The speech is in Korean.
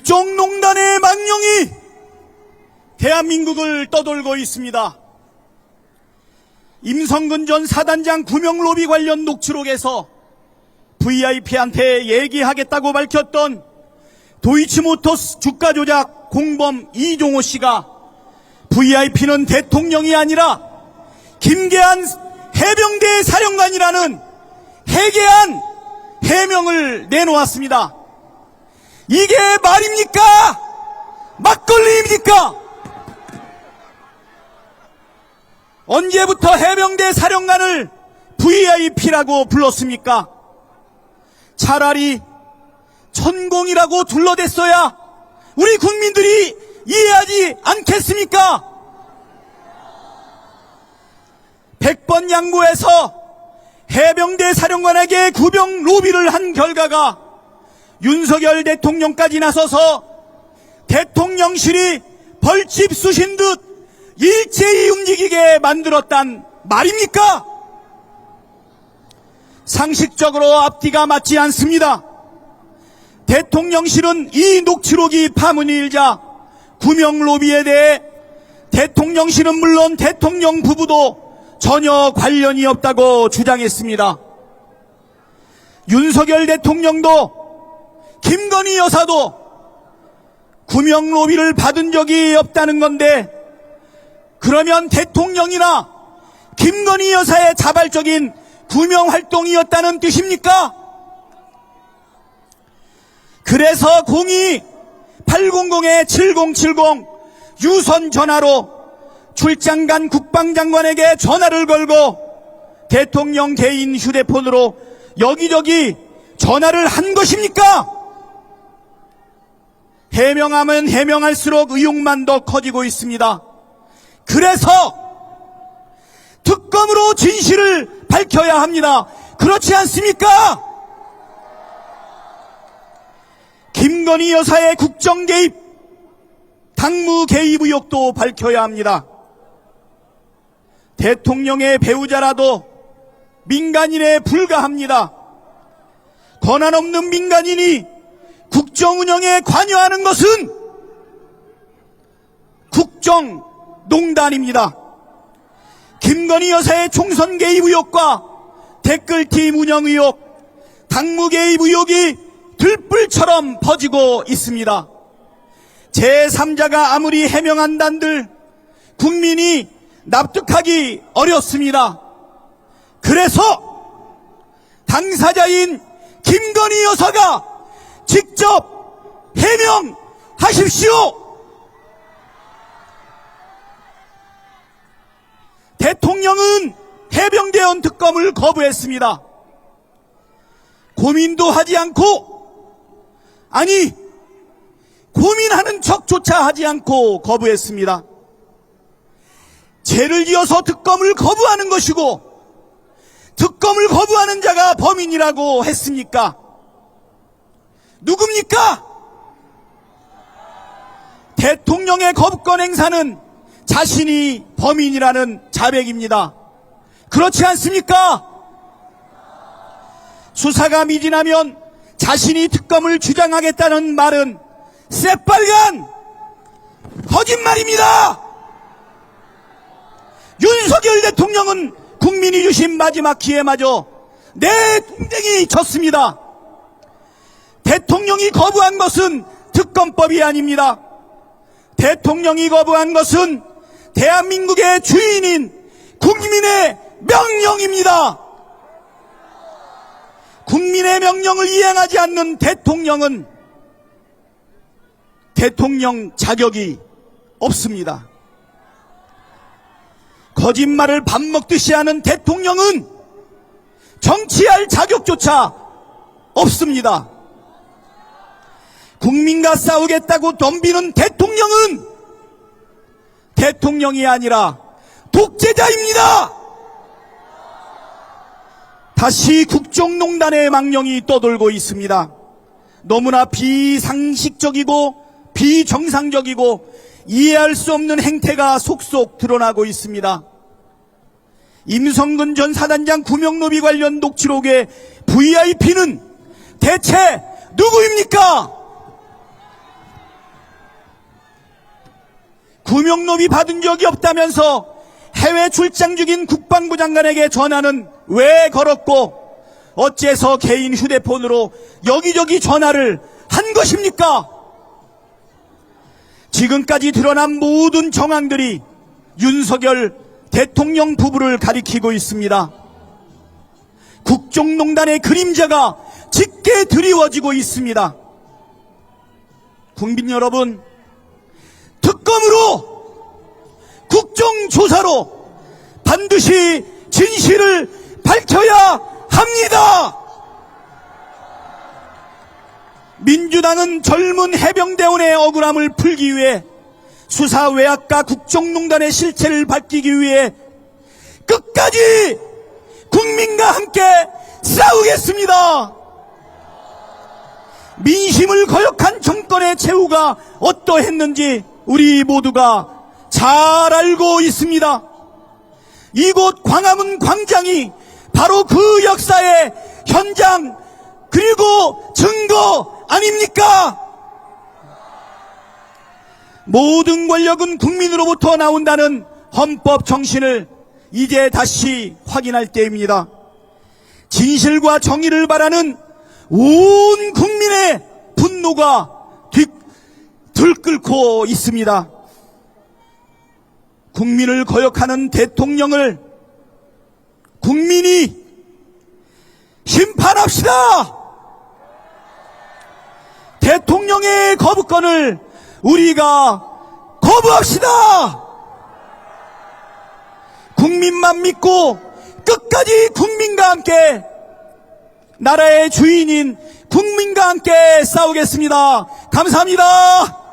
국정농단의 망령이 대한민국을 떠돌고 있습니다. 임성근 전 사단장 구명로비 관련 녹취록에서 VIP한테 얘기하겠다고 밝혔던 도이치모터스 주가 조작 공범 이종호 씨가 VIP는 대통령이 아니라 김계한 해병대 사령관이라는 해괴한 해명을 내놓았습니다. 이게 말입니까? 막걸리입니까? 언제부터 해병대 사령관을 VIP라고 불렀습니까? 차라리 천공이라고 둘러댔어야 우리 국민들이 이해하지 않겠습니까? 100번 양보해서 해병대 사령관에게 구병 로비를 한 결과가 윤석열 대통령까지 나서서 대통령실이 벌집 쑤신 듯 일제히 움직이게 만들었단 말입니까? 상식적으로 앞뒤가 맞지 않습니다. 대통령실은 이 녹취록이 파문이 일자 구명 로비에 대해 대통령실은 물론 대통령 부부도 전혀 관련이 없다고 주장했습니다. 윤석열 대통령도 김건희 여사도 구명 로비를 받은 적이 없다는 건데 그러면 대통령이나 김건희 여사의 자발적인 구명 활동이었다는 뜻입니까? 그래서 02-800-7070 유선 전화로 출장 간 국방장관에게 전화를 걸고 대통령 개인 휴대폰으로 여기저기 전화를 한 것입니까? 해명하면 해명할수록 의혹만 더 커지고 있습니다. 그래서 특검으로 진실을 밝혀야 합니다. 그렇지 않습니까? 김건희 여사의 국정 개입, 당무 개입 의혹도 밝혀야 합니다. 대통령의 배우자라도 민간인에 불과합니다. 권한 없는 민간인이 국정 운영에 관여하는 것은 국정농단입니다. 김건희 여사의 총선 개입 의혹과 댓글팀 운영 의혹, 당무 개입 의혹이 들불처럼 퍼지고 있습니다. 제3자가 아무리 해명한단들 국민이 납득하기 어렵습니다. 그래서 당사자인 김건희 여사가 직접 해명하십시오. 대통령은 해병대원 특검을 거부했습니다. 고민도 하지 않고, 아니 고민하는 척조차 하지 않고 거부했습니다. 죄를 지어서 특검을 거부하는 것이고 특검을 거부하는 자가 범인이라고 했습니까? 누굽니까? 대통령의 거부권 행사는 자신이 범인이라는 자백입니다. 그렇지 않습니까? 수사가 미진하면 자신이 특검을 주장하겠다는 말은 새빨간 거짓말입니다. 윤석열 대통령은 국민이 주신 마지막 기회마저 내 동생이 졌습니다. 대통령이 거부한 것은 특검법이 아닙니다. 대통령이 거부한 것은 대한민국의 주인인 국민의 명령입니다. 국민의 명령을 이행하지 않는 대통령은 대통령 자격이 없습니다. 거짓말을 밥 먹듯이 하는 대통령은 정치할 자격조차 없습니다. 국민과 싸우겠다고 덤비는 대통령은 대통령이 아니라 독재자입니다. 다시 국정농단의 망령이 떠돌고 있습니다. 너무나 비상식적이고 비정상적이고 이해할 수 없는 행태가 속속 드러나고 있습니다. 임성근 전 사단장 구명로비 관련 녹취록의 VIP는 대체 누구입니까? 구명로비 받은 적이 없다면서 해외 출장 중인 국방부 장관에게 전화는 왜 걸었고 어째서 개인 휴대폰으로 여기저기 전화를 한 것입니까? 지금까지 드러난 모든 정황들이 윤석열 대통령 부부를 가리키고 있습니다. 국정농단의 그림자가 짙게 드리워지고 있습니다. 국민 여러분, 특검으로 국정조사로 반드시 진실을 밝혀야 합니다. 민주당은 젊은 해병대원의 억울함을 풀기 위해 수사 외압과 국정농단의 실체를 밝히기 위해 끝까지 국민과 함께 싸우겠습니다. 민심을 거역한 정권의 최후가 어떠했는지 우리 모두가 잘 알고 있습니다. 이곳 광화문 광장이 바로 그 역사의 현장 그리고 증거 아닙니까? 모든 권력은 국민으로부터 나온다는 헌법 정신을 이제 다시 확인할 때입니다. 진실과 정의를 바라는 온 국민의 분노가 들끓고 있습니다. 국민을 거역하는 대통령을 국민이 심판합시다. 대통령의 거부권을 우리가 거부합시다. 국민만 믿고 끝까지 국민과 함께 나라의 주인인 국민과 함께 싸우겠습니다. 감사합니다.